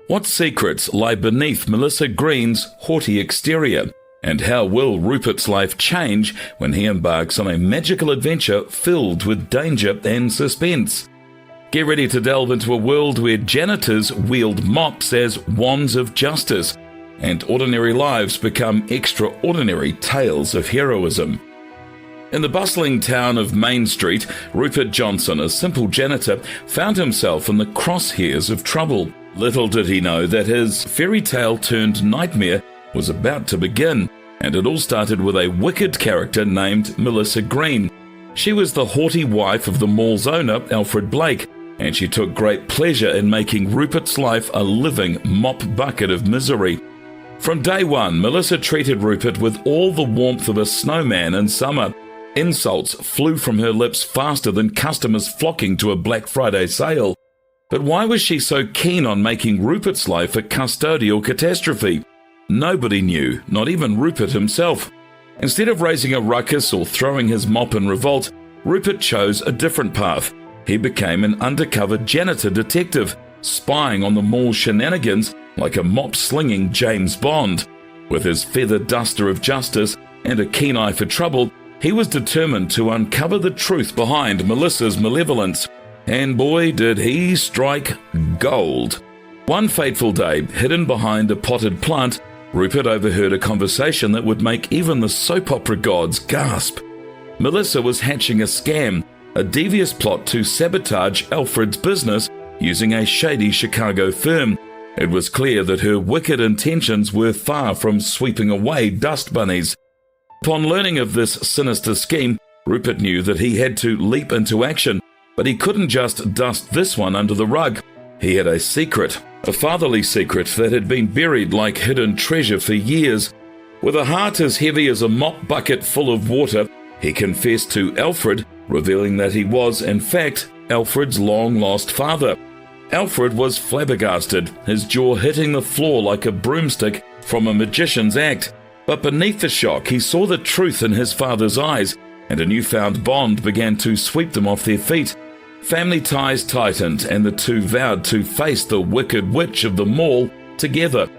What secrets lie beneath Melissa Green's haughty exterior? And how will Rupert's life change when he embarks on a magical adventure filled with danger and suspense? Get ready to delve into a world where janitors wield mops as wands of justice, and ordinary lives become extraordinary tales of heroism. In the bustling town of Main Street, Rupert Johnson, a simple janitor, found himself in the crosshairs of trouble. Little did he know that his fairy tale turned nightmare was about to begin, and it all started with a wicked character named Melissa Green. She was the haughty wife of the mall's owner, Alfred Blake, and she took great pleasure in making Rupert's life a living mop bucket of misery. From day one, Melissa treated Rupert with all the warmth of a snowman in summer. Insults flew from her lips faster than customers flocking to a Black Friday sale. But why was she so keen on making Rupert's life a custodial catastrophe? Nobody knew, not even Rupert himself. Instead of raising a ruckus or throwing his mop in revolt, Rupert chose a different path. He became an undercover janitor detective, spying on the mall's shenanigans like a mop-slinging James Bond. With his feather duster of justice and a keen eye for trouble, he was determined to uncover the truth behind Melissa's malevolence. And boy, did he strike gold. One fateful day, hidden behind a potted plant, Rupert overheard a conversation that would make even the soap opera gods gasp. Melissa was hatching a scam, a devious plot to sabotage Alfred's business using a shady Chicago firm. It was clear that her wicked intentions were far from sweeping away dust bunnies. Upon learning of this sinister scheme, Rupert knew that he had to leap into action, but he couldn't just dust this one under the rug. He had a secret, a fatherly secret that had been buried like hidden treasure for years. With a heart as heavy as a mop bucket full of water, he confessed to Alfred, revealing that he was, in fact, Alfred's long-lost father. Alfred was flabbergasted, his jaw hitting the floor like a broomstick from a magician's act. But beneath the shock, he saw the truth in his father's eyes, and a newfound bond began to sweep them off their feet. Family ties tightened, and the two vowed to face the wicked witch of the mall together.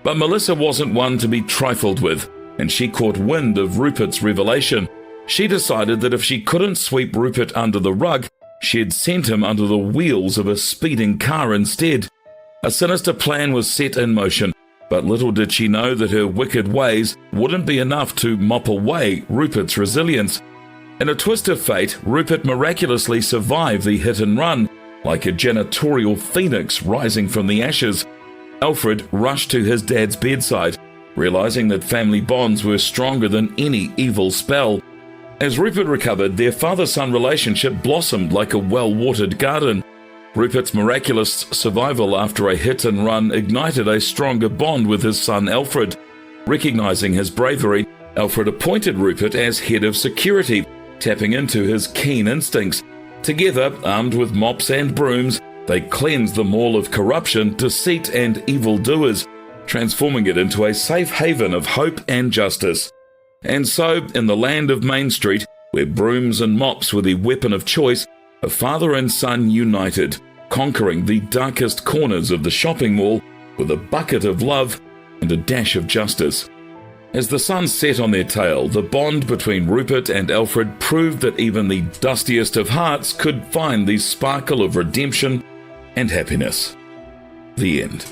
But Melissa wasn't one to be trifled with, and she caught wind of Rupert's revelation. She decided that if she couldn't sweep Rupert under the rug, she'd send him under the wheels of a speeding car instead. A sinister plan was set in motion, but little did she know that her wicked ways wouldn't be enough to mop away Rupert's resilience. In a twist of fate, Rupert miraculously survived the hit and run, like a janitorial phoenix rising from the ashes. Alfred rushed to his dad's bedside, realizing that family bonds were stronger than any evil spell. As Rupert recovered, their father-son relationship blossomed like a well-watered garden. Rupert's miraculous survival after a hit-and-run ignited a stronger bond with his son Alfred. Recognizing his bravery, Alfred appointed Rupert as head of security, tapping into his keen instincts. Together, armed with mops and brooms, they cleansed the mall of corruption, deceit, and evildoers, transforming it into a safe haven of hope and justice. And so, in the land of Main Street, where brooms and mops were the weapon of choice, a father and son united, conquering the darkest corners of the shopping mall with a bucket of love and a dash of justice. As the sun set on their tail, the bond between Rupert and Alfred proved that even the dustiest of hearts could find the sparkle of redemption and happiness. The end.